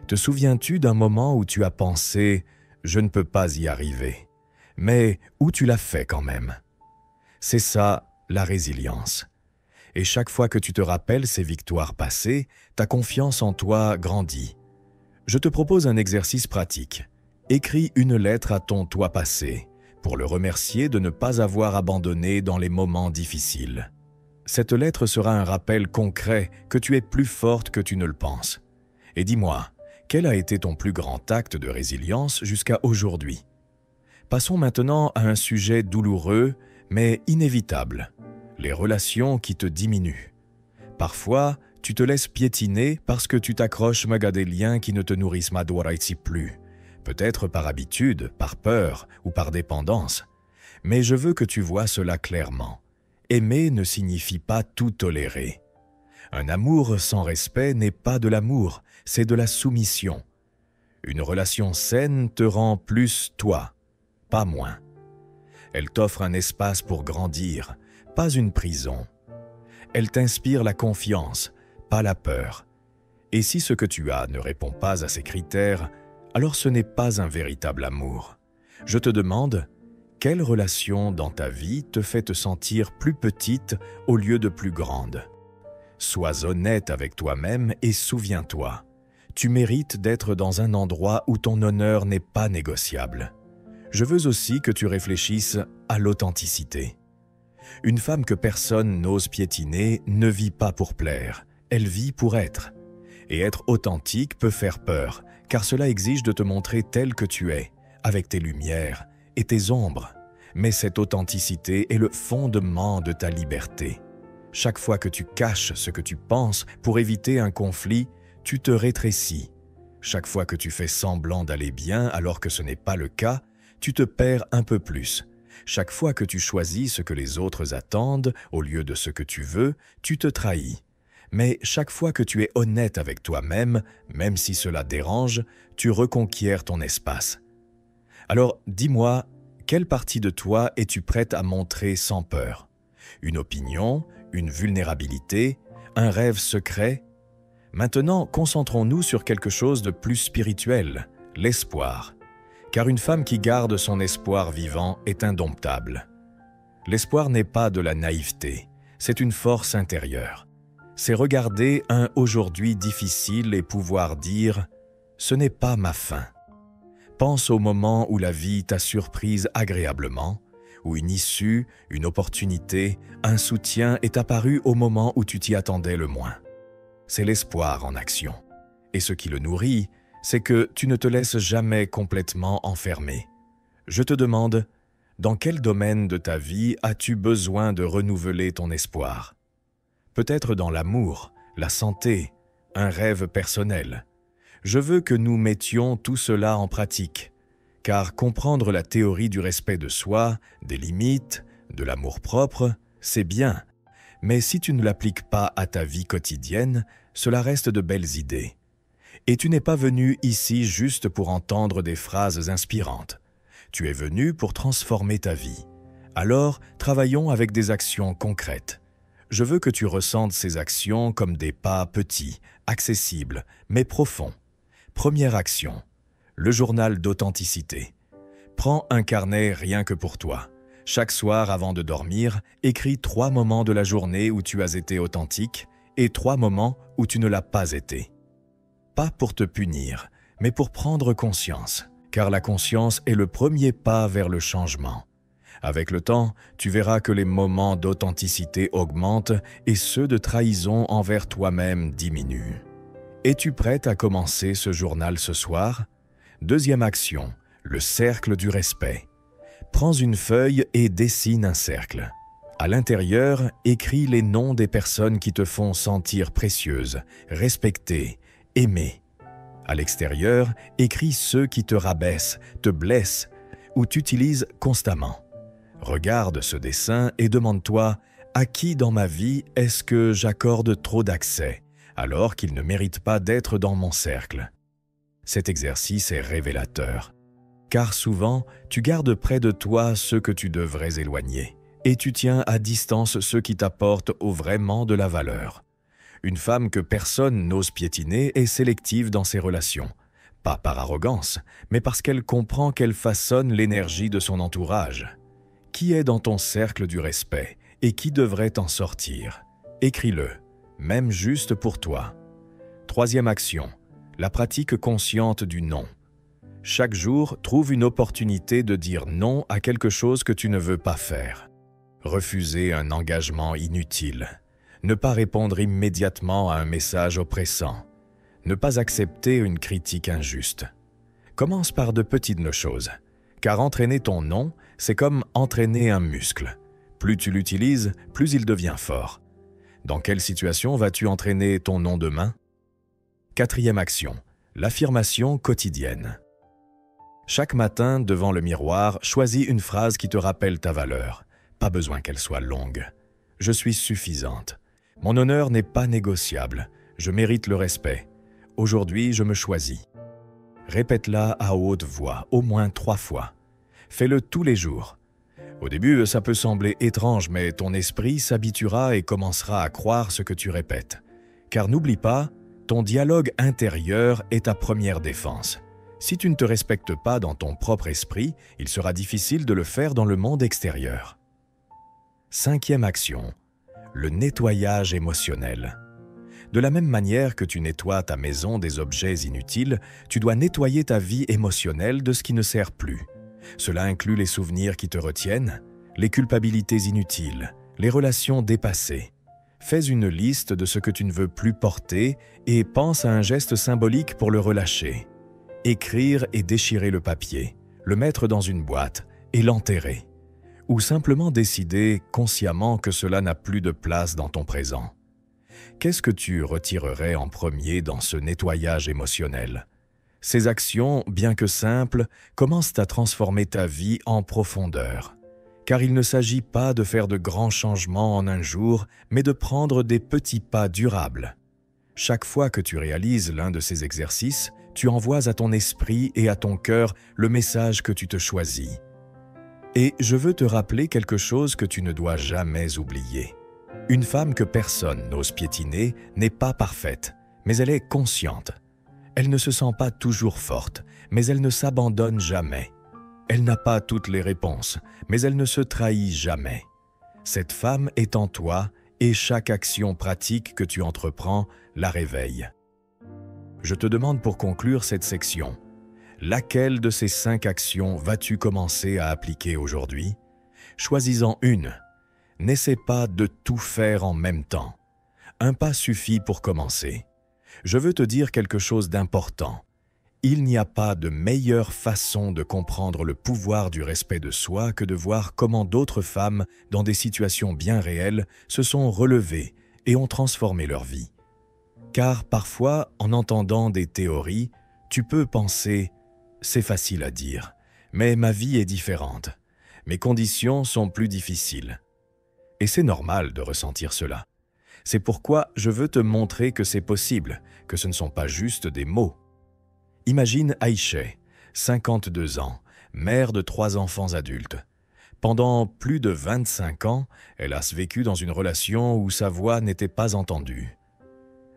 Te souviens-tu d'un moment où tu as pensé « je ne peux pas y arriver », mais où tu l'as fait quand même? C'est ça, la résilience. Et chaque fois que tu te rappelles ces victoires passées, ta confiance en toi grandit. Je te propose un exercice pratique. Écris une lettre à ton toi passé pour le remercier de ne pas avoir abandonné dans les moments difficiles. Cette lettre sera un rappel concret que tu es plus forte que tu ne le penses. Et dis-moi, quel a été ton plus grand acte de résilience jusqu'à aujourd'hui? Passons maintenant à un sujet douloureux, mais inévitable. Les relations qui te diminuent. Parfois, tu te laisses piétiner parce que tu t'accroches à des liens qui ne te nourrissent plus. Peut-être par habitude, par peur ou par dépendance. Mais je veux que tu vois cela clairement. Aimer ne signifie pas tout tolérer. Un amour sans respect n'est pas de l'amour, c'est de la soumission. Une relation saine te rend plus toi, pas moins. Elle t'offre un espace pour grandir, pas une prison. Elle t'inspire la confiance, pas la peur. Et si ce que tu as ne répond pas à ces critères, alors ce n'est pas un véritable amour. Je te demande, quelle relation dans ta vie te fait te sentir plus petite au lieu de plus grande? Sois honnête avec toi-même et souviens-toi. tu mérites d'être dans un endroit où ton honneur n'est pas négociable. Je veux aussi que tu réfléchisses à l'authenticité. Une femme que personne n'ose piétiner ne vit pas pour plaire, elle vit pour être. Et être authentique peut faire peur, car cela exige de te montrer tel que tu es, avec tes lumières et tes ombres. Mais cette authenticité est le fondement de ta liberté. Chaque fois que tu caches ce que tu penses pour éviter un conflit, tu te rétrécis. Chaque fois que tu fais semblant d'aller bien alors que ce n'est pas le cas, tu te perds un peu plus. Chaque fois que tu choisis ce que les autres attendent au lieu de ce que tu veux, tu te trahis. Mais chaque fois que tu es honnête avec toi-même, même si cela dérange, tu reconquiers ton espace. Alors, dis-moi, quelle partie de toi es-tu prête à montrer sans peur? Une opinion, une vulnérabilité, un rêve secret? Maintenant, concentrons-nous sur quelque chose de plus spirituel, l'espoir. Car une femme qui garde son espoir vivant est indomptable. L'espoir n'est pas de la naïveté, c'est une force intérieure. C'est regarder un aujourd'hui difficile et pouvoir dire « ce n'est pas ma fin ». Pense au moment où la vie t'a surprise agréablement, où une issue, une opportunité, un soutien est apparu au moment où tu t'y attendais le moins. C'est l'espoir en action. Et ce qui le nourrit, c'est que tu ne te laisses jamais complètement enfermer. Je te demande, dans quel domaine de ta vie as-tu besoin de renouveler ton espoir? Peut-être dans l'amour, la santé, un rêve personnel. Je veux que nous mettions tout cela en pratique, car comprendre la théorie du respect de soi, des limites, de l'amour-propre, c'est bien. Mais si tu ne l'appliques pas à ta vie quotidienne, cela reste de belles idées. Et tu n'es pas venu ici juste pour entendre des phrases inspirantes. Tu es venu pour transformer ta vie. Alors, travaillons avec des actions concrètes. Je veux que tu ressentes ces actions comme des pas petits, accessibles, mais profonds. Première action, le journal d'authenticité. Prends un carnet rien que pour toi. Chaque soir avant de dormir, écris 3 moments de la journée où tu as été authentique et 3 moments où tu ne l'as pas été. Pas pour te punir, mais pour prendre conscience, car la conscience est le premier pas vers le changement. Avec le temps, tu verras que les moments d'authenticité augmentent et ceux de trahison envers toi-même diminuent. Es-tu prête à commencer ce journal ce soir? Deuxième action, le cercle du respect. Prends une feuille et dessine un cercle. À l'intérieur, écris les noms des personnes qui te font sentir précieuse, respectée, aimée. À l'extérieur, écris ceux qui te rabaissent, te blessent ou t'utilisent constamment. Regarde ce dessin et demande-toi à qui dans ma vie est-ce que j'accorde trop d'accès, alors qu'il ne mérite pas d'être dans mon cercle. Cet exercice est révélateur, car souvent tu gardes près de toi ceux que tu devrais éloigner, et tu tiens à distance ceux qui t'apportent vraiment de la valeur. Une femme que personne n'ose piétiner est sélective dans ses relations, pas par arrogance, mais parce qu'elle comprend qu'elle façonne l'énergie de son entourage. Qui est dans ton cercle du respect et qui devrait en sortir? Écris-le, même juste pour toi. Troisième action, la pratique consciente du non. Chaque jour, trouve une opportunité de dire non à quelque chose que tu ne veux pas faire. Refuser un engagement inutile. Ne pas répondre immédiatement à un message oppressant. Ne pas accepter une critique injuste. Commence par de petites choses, car entraîner ton non, c'est comme entraîner un muscle. Plus tu l'utilises, plus il devient fort. Dans quelle situation vas-tu entraîner ton non demain? Quatrième action, l'affirmation quotidienne. Chaque matin, devant le miroir, choisis une phrase qui te rappelle ta valeur. Pas besoin qu'elle soit longue. Je suis suffisante. Mon honneur n'est pas négociable. Je mérite le respect. Aujourd'hui, je me choisis. Répète-la à haute voix, au moins 3 fois. Fais-le tous les jours. Au début, ça peut sembler étrange, mais ton esprit s'habituera et commencera à croire ce que tu répètes. Car n'oublie pas, ton dialogue intérieur est ta première défense. Si tu ne te respectes pas dans ton propre esprit, il sera difficile de le faire dans le monde extérieur. Cinquième action, le nettoyage émotionnel. De la même manière que tu nettoies ta maison des objets inutiles, tu dois nettoyer ta vie émotionnelle de ce qui ne sert plus. Cela inclut les souvenirs qui te retiennent, les culpabilités inutiles, les relations dépassées. Fais une liste de ce que tu ne veux plus porter et pense à un geste symbolique pour le relâcher. Écrire et déchirer le papier, le mettre dans une boîte et l'enterrer. Ou simplement décider consciemment que cela n'a plus de place dans ton présent. Qu'est-ce que tu retirerais en premier dans ce nettoyage émotionnel? Ces actions, bien que simples, commencent à transformer ta vie en profondeur. Car il ne s'agit pas de faire de grands changements en un jour, mais de prendre des petits pas durables. Chaque fois que tu réalises l'un de ces exercices, tu envoies à ton esprit et à ton cœur le message que tu te choisis. Et je veux te rappeler quelque chose que tu ne dois jamais oublier. Une femme que personne n'ose piétiner n'est pas parfaite, mais elle est consciente. Elle ne se sent pas toujours forte, mais elle ne s'abandonne jamais. Elle n'a pas toutes les réponses, mais elle ne se trahit jamais. Cette femme est en toi et chaque action pratique que tu entreprends la réveille. Je te demande pour conclure cette section, laquelle de ces 5 actions vas-tu commencer à appliquer aujourd'hui? Choisis-en une. N'essaie pas de tout faire en même temps. Un pas suffit pour commencer. Je veux te dire quelque chose d'important. Il n'y a pas de meilleure façon de comprendre le pouvoir du respect de soi que de voir comment d'autres femmes, dans des situations bien réelles, se sont relevées et ont transformé leur vie. Car parfois, en entendant des théories, tu peux penser « c'est facile à dire, mais ma vie est différente. Mes conditions sont plus difficiles. » Et c'est normal de ressentir cela. C'est pourquoi je veux te montrer que c'est possible, que ce ne sont pas juste des mots. Imagine Aïcha, 52 ans, mère de 3 enfants adultes. Pendant plus de 25 ans, elle a vécu dans une relation où sa voix n'était pas entendue.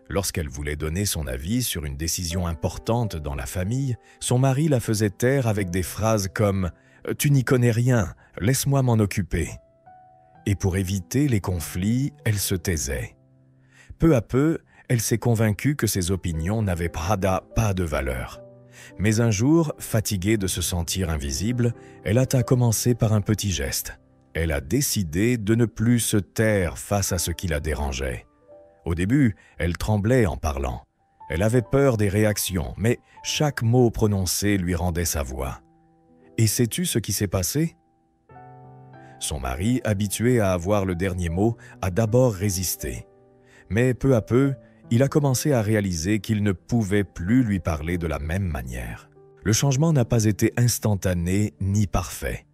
Lorsqu'elle voulait donner son avis sur une décision importante dans la famille, son mari la faisait taire avec des phrases comme « Tu n'y connais rien, laisse-moi m'en occuper ». Et pour éviter les conflits, elle se taisait. Peu à peu, elle s'est convaincue que ses opinions n'avaient pas de valeur. Mais un jour, fatiguée de se sentir invisible, elle a commencé par un petit geste. Elle a décidé de ne plus se taire face à ce qui la dérangeait. Au début, elle tremblait en parlant. Elle avait peur des réactions, mais chaque mot prononcé lui rendait sa voix. Et sais-tu ce qui s'est passé? Son mari, habitué à avoir le dernier mot, a d'abord résisté. Mais peu à peu, il a commencé à réaliser qu'il ne pouvait plus lui parler de la même manière. Le changement n'a pas été instantané ni parfait.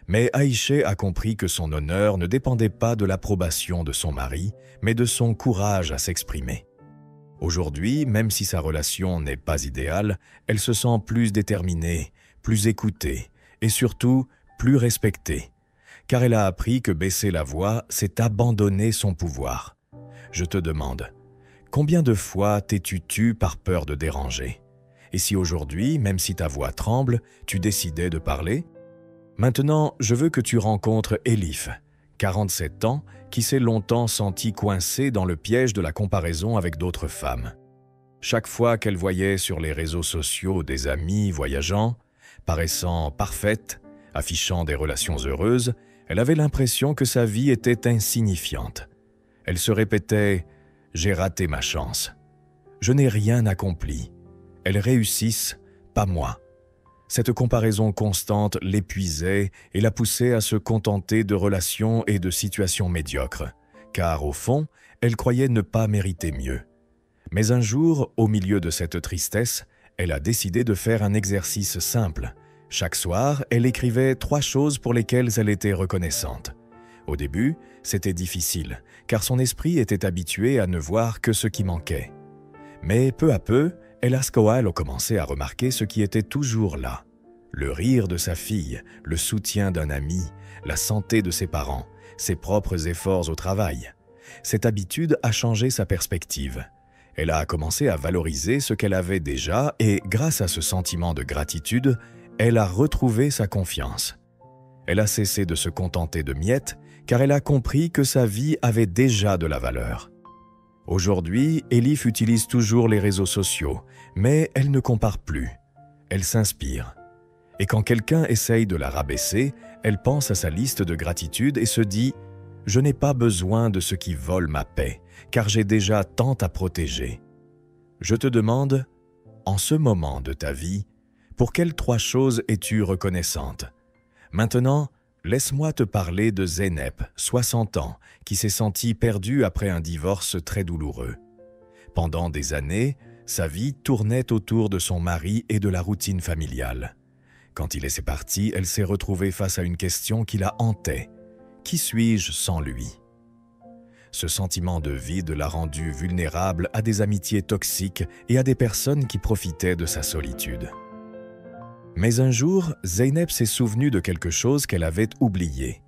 Mais Aïcha a compris que son honneur ne dépendait pas de l'approbation de son mari, mais de son courage à s'exprimer. Aujourd'hui, même si sa relation n'est pas idéale, elle se sent plus déterminée, plus écoutée et surtout plus respectée. Car elle a appris que baisser la voix, c'est abandonner son pouvoir. Je te demande, combien de fois t'es-tu tue par peur de déranger? Et si aujourd'hui, même si ta voix tremble, tu décidais de parler? Maintenant, je veux que tu rencontres Elif, 47 ans, qui s'est longtemps sentie coincée dans le piège de la comparaison avec d'autres femmes. Chaque fois qu'elle voyait sur les réseaux sociaux des amies voyageant, paraissant parfaites, affichant des relations heureuses, elle avait l'impression que sa vie était insignifiante. Elle se répétait « J'ai raté ma chance. Je n'ai rien accompli. Elles réussissent, pas moi. » Cette comparaison constante l'épuisait et la poussait à se contenter de relations et de situations médiocres, car au fond, elle croyait ne pas mériter mieux. Mais un jour, au milieu de cette tristesse, elle a décidé de faire un exercice simple. Chaque soir, elle écrivait 3 choses pour lesquelles elle était reconnaissante. Au début, c'était difficile, car son esprit était habitué à ne voir que ce qui manquait. Mais peu à peu, elle a commencé à remarquer ce qui était toujours là. Le rire de sa fille, le soutien d'un ami, la santé de ses parents, ses propres efforts au travail. Cette habitude a changé sa perspective. Elle a commencé à valoriser ce qu'elle avait déjà et, grâce à ce sentiment de gratitude, elle a retrouvé sa confiance. Elle a cessé de se contenter de miettes, car elle a compris que sa vie avait déjà de la valeur. Aujourd'hui, Elif utilise toujours les réseaux sociaux, mais elle ne compare plus. Elle s'inspire. Et quand quelqu'un essaye de la rabaisser, elle pense à sa liste de gratitude et se dit « Je n'ai pas besoin de ce qui vole ma paix, car j'ai déjà tant à protéger. » Je te demande, en ce moment de ta vie, pour quelles 3 choses es-tu reconnaissante? Maintenant, laisse-moi te parler de Zeynep, 60 ans, qui s'est sentie perdue après un divorce très douloureux. Pendant des années, sa vie tournait autour de son mari et de la routine familiale. Quand il est parti, elle s'est retrouvée face à une question qui la hantait. Qui suis-je sans lui? Ce sentiment de vide l'a rendue vulnérable à des amitiés toxiques et à des personnes qui profitaient de sa solitude. Mais un jour, Zeynep s'est souvenue de quelque chose qu'elle avait oublié.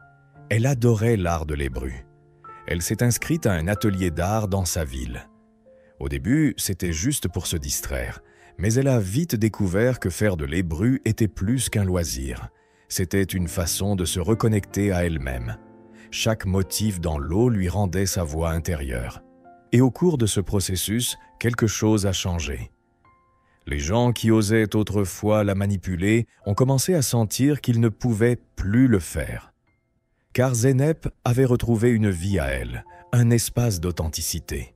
Elle adorait l'art de l'hébreu. Elle s'est inscrite à un atelier d'art dans sa ville. Au début, c'était juste pour se distraire, mais elle a vite découvert que faire de l'hébreu était plus qu'un loisir. C'était une façon de se reconnecter à elle-même. Chaque motif dans l'eau lui rendait sa voix intérieure. Et au cours de ce processus, quelque chose a changé. Les gens qui osaient autrefois la manipuler ont commencé à sentir qu'ils ne pouvaient plus le faire. Car Zeynep avait retrouvé une vie à elle, un espace d'authenticité.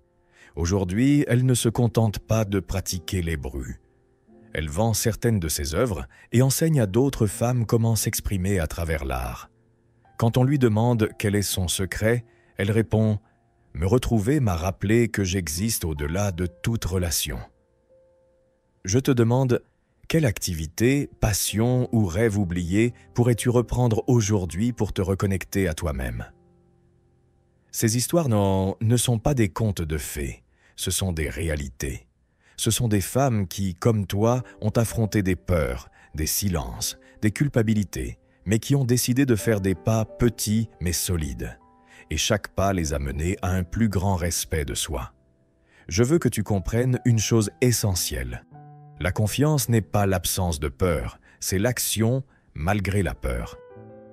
Aujourd'hui, elle ne se contente pas de pratiquer l'hébreu. Elle vend certaines de ses œuvres et enseigne à d'autres femmes comment s'exprimer à travers l'art. Quand on lui demande quel est son secret, elle répond « Me retrouver m'a rappelé que j'existe au-delà de toute relation. » Je te demande, quelle activité, passion ou rêve oublié pourrais-tu reprendre aujourd'hui pour te reconnecter à toi-même? Ces histoires ne sont pas des contes de fées, ce sont des réalités. Ce sont des femmes qui, comme toi, ont affronté des peurs, des silences, des culpabilités, mais qui ont décidé de faire des pas petits mais solides. Et chaque pas les a menées à un plus grand respect de soi. Je veux que tu comprennes une chose essentielle. La confiance n'est pas l'absence de peur, c'est l'action malgré la peur.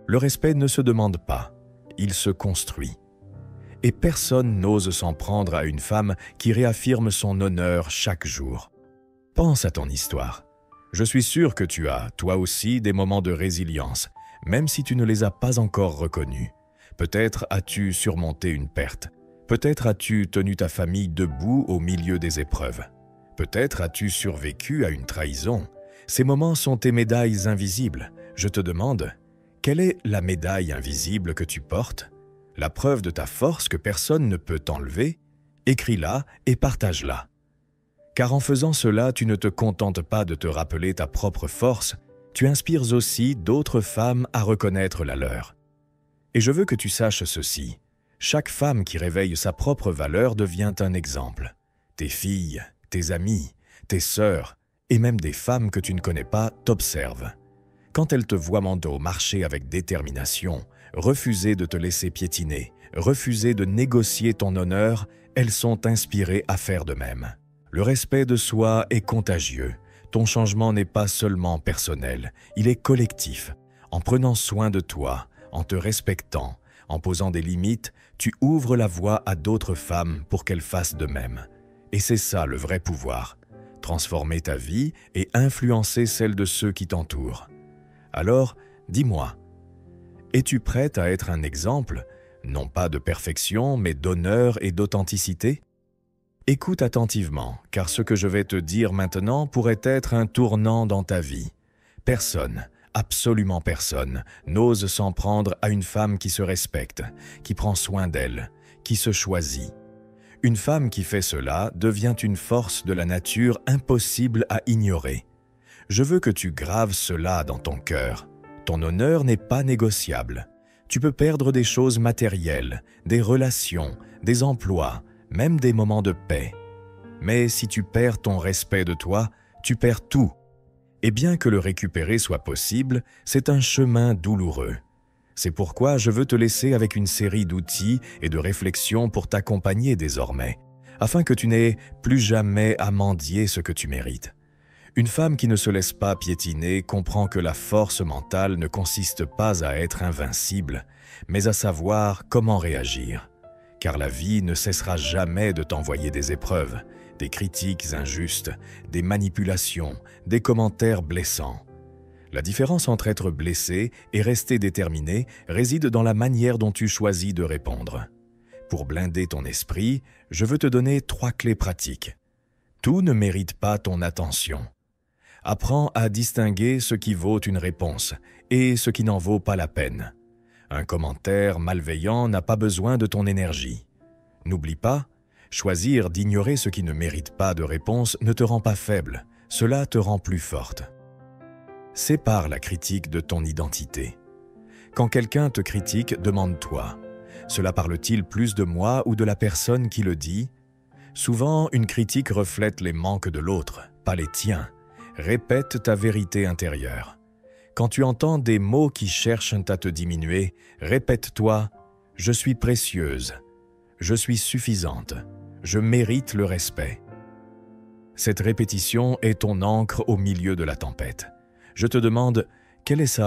Le respect ne se demande pas, il se construit. Et personne n'ose s'en prendre à une femme qui réaffirme son honneur chaque jour. Pense à ton histoire. Je suis sûr que tu as, toi aussi, des moments de résilience, même si tu ne les as pas encore reconnus. Peut-être as-tu surmonté une perte. Peut-être as-tu tenu ta famille debout au milieu des épreuves. Peut-être as-tu survécu à une trahison. Ces moments sont tes médailles invisibles. Je te demande, quelle est la médaille invisible que tu portes? La preuve de ta force que personne ne peut t'enlever? Écris-la et partage-la. Car en faisant cela, tu ne te contentes pas de te rappeler ta propre force, tu inspires aussi d'autres femmes à reconnaître la leur. Et je veux que tu saches ceci, chaque femme qui réveille sa propre valeur devient un exemple. Tes filles, tes amies, tes sœurs et même des femmes que tu ne connais pas t'observent. Quand elles te voient marcher avec détermination, refuser de te laisser piétiner, refuser de négocier ton honneur, elles sont inspirées à faire de même. Le respect de soi est contagieux. Ton changement n'est pas seulement personnel, il est collectif. En prenant soin de toi, en te respectant, en posant des limites, tu ouvres la voie à d'autres femmes pour qu'elles fassent de même. Et c'est ça le vrai pouvoir, transformer ta vie et influencer celle de ceux qui t'entourent. Alors, dis-moi, es-tu prête à être un exemple, non pas de perfection, mais d'honneur et d'authenticité? Écoute attentivement, car ce que je vais te dire maintenant pourrait être un tournant dans ta vie. Personne, absolument personne, n'ose s'en prendre à une femme qui se respecte, qui prend soin d'elle, qui se choisit. Une femme qui fait cela devient une force de la nature impossible à ignorer. Je veux que tu graves cela dans ton cœur. Ton honneur n'est pas négociable. Tu peux perdre des choses matérielles, des relations, des emplois, même des moments de paix. Mais si tu perds ton respect de toi, tu perds tout. Et bien que le récupérer soit possible, c'est un chemin douloureux. C'est pourquoi je veux te laisser avec une série d'outils et de réflexions pour t'accompagner désormais, afin que tu n'aies plus jamais à mendier ce que tu mérites. Une femme qui ne se laisse pas piétiner comprend que la force mentale ne consiste pas à être invincible, mais à savoir comment réagir. car la vie ne cessera jamais de t'envoyer des épreuves, des critiques injustes, des manipulations, des commentaires blessants. La différence entre être blessé et rester déterminé réside dans la manière dont tu choisis de répondre. Pour blinder ton esprit, je veux te donner 3 clés pratiques. Tout ne mérite pas ton attention. Apprends à distinguer ce qui vaut une réponse et ce qui n'en vaut pas la peine. Un commentaire malveillant n'a pas besoin de ton énergie. N'oublie pas, choisir d'ignorer ce qui ne mérite pas de réponse ne te rend pas faible, cela te rend plus forte. Sépare la critique de ton identité. Quand quelqu'un te critique, demande-toi, cela parle-t-il plus de moi ou de la personne qui le dit? Souvent, une critique reflète les manques de l'autre, pas les tiens. Répète ta vérité intérieure. Quand tu entends des mots qui cherchent à te diminuer, répète-toi « Je suis précieuse, je suis suffisante, je mérite le respect ». Cette répétition est ton ancre au milieu de la tempête. Je te demande, quelle est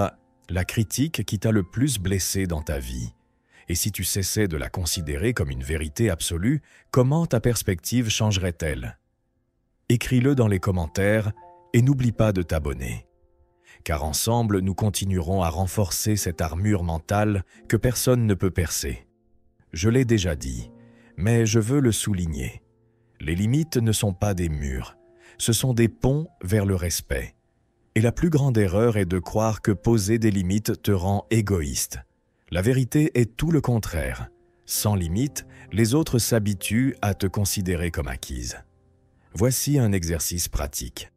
la critique qui t'a le plus blessé dans ta vie? Et si tu cessais de la considérer comme une vérité absolue, comment ta perspective changerait-elle? Écris-le dans les commentaires et n'oublie pas de t'abonner. Car ensemble, nous continuerons à renforcer cette armure mentale que personne ne peut percer. Je l'ai déjà dit, mais je veux le souligner. Les limites ne sont pas des murs, ce sont des ponts vers le respect. Et la plus grande erreur est de croire que poser des limites te rend égoïste. La vérité est tout le contraire. Sans limite, les autres s'habituent à te considérer comme acquise. Voici un exercice pratique.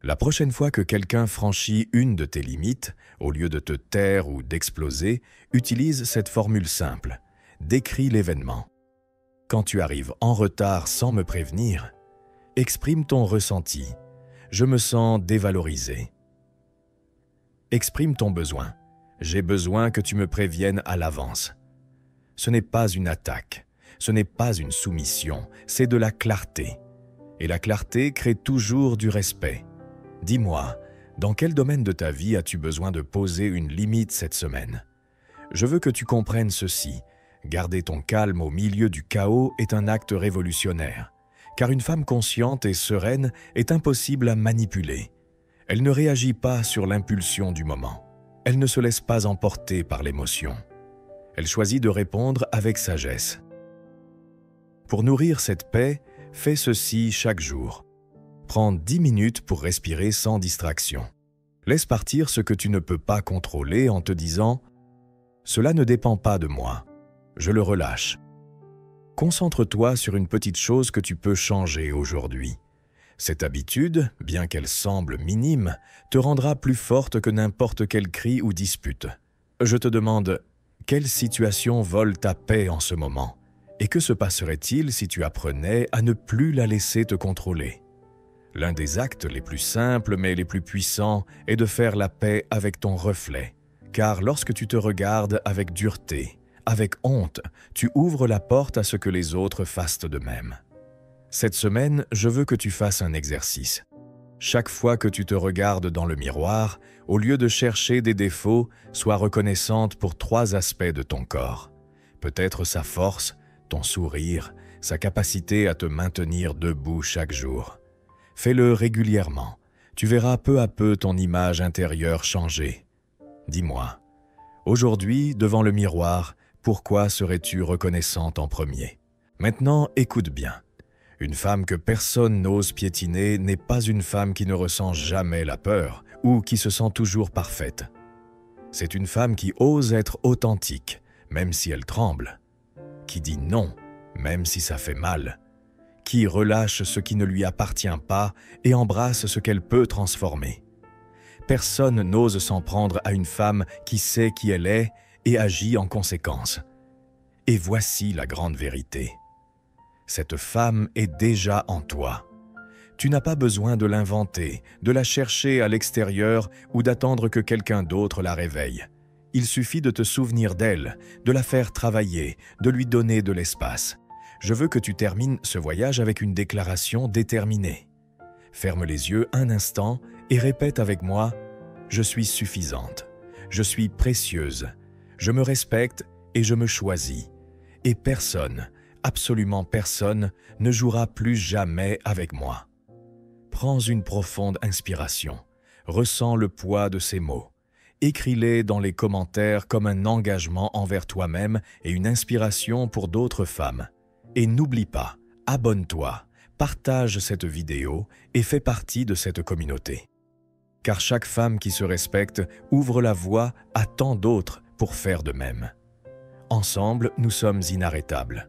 La prochaine fois que quelqu'un franchit une de tes limites, au lieu de te taire ou d'exploser, utilise cette formule simple. Décris l'événement. Quand tu arrives en retard sans me prévenir, exprime ton ressenti. Je me sens dévalorisé. Exprime ton besoin. J'ai besoin que tu me préviennes à l'avance. Ce n'est pas une attaque, ce n'est pas une soumission, c'est de la clarté. Et la clarté crée toujours du respect. Dis-moi, dans quel domaine de ta vie as-tu besoin de poser une limite cette semaine? Je veux que tu comprennes ceci. Garder ton calme au milieu du chaos est un acte révolutionnaire. Car une femme consciente et sereine est impossible à manipuler. Elle ne réagit pas sur l'impulsion du moment. Elle ne se laisse pas emporter par l'émotion. Elle choisit de répondre avec sagesse. Pour nourrir cette paix, fais ceci chaque jour. Prends 10 minutes pour respirer sans distraction. Laisse partir ce que tu ne peux pas contrôler en te disant « Cela ne dépend pas de moi. Je le relâche. » Concentre-toi sur une petite chose que tu peux changer aujourd'hui. Cette habitude, bien qu'elle semble minime, te rendra plus forte que n'importe quel cri ou dispute. Je te demande, quelle situation vole ta paix en ce moment? Et que se passerait-il si tu apprenais à ne plus la laisser te contrôler? L'un des actes les plus simples mais les plus puissants est de faire la paix avec ton reflet. Car lorsque tu te regardes avec dureté, avec honte, tu ouvres la porte à ce que les autres fassent de même. Cette semaine, je veux que tu fasses un exercice. Chaque fois que tu te regardes dans le miroir, au lieu de chercher des défauts, sois reconnaissante pour 3 aspects de ton corps. Peut-être sa force, ton sourire, sa capacité à te maintenir debout chaque jour. Fais-le régulièrement. Tu verras peu à peu ton image intérieure changer. Dis-moi, aujourd'hui, devant le miroir, pourquoi serais-tu reconnaissante en premier? Maintenant, écoute bien. Une femme que personne n'ose piétiner n'est pas une femme qui ne ressent jamais la peur ou qui se sent toujours parfaite. C'est une femme qui ose être authentique, même si elle tremble, qui dit non, même si ça fait mal, qui relâche ce qui ne lui appartient pas et embrasse ce qu'elle peut transformer. Personne n'ose s'en prendre à une femme qui sait qui elle est et agit en conséquence. Et voici la grande vérité. Cette femme est déjà en toi. Tu n'as pas besoin de l'inventer, de la chercher à l'extérieur ou d'attendre que quelqu'un d'autre la réveille. Il suffit de te souvenir d'elle, de la faire travailler, de lui donner de l'espace. Je veux que tu termines ce voyage avec une déclaration déterminée. Ferme les yeux un instant et répète avec moi « Je suis suffisante, je suis précieuse, je me respecte et je me choisis. et personne, absolument personne, ne jouera plus jamais avec moi. Prends une profonde inspiration, ressens le poids de ces mots. Écris-les dans les commentaires comme un engagement envers toi-même et une inspiration pour d'autres femmes. Et n'oublie pas, abonne-toi, partage cette vidéo et fais partie de cette communauté. Car chaque femme qui se respecte ouvre la voie à tant d'autres pour faire de même. Ensemble, nous sommes inarrêtables.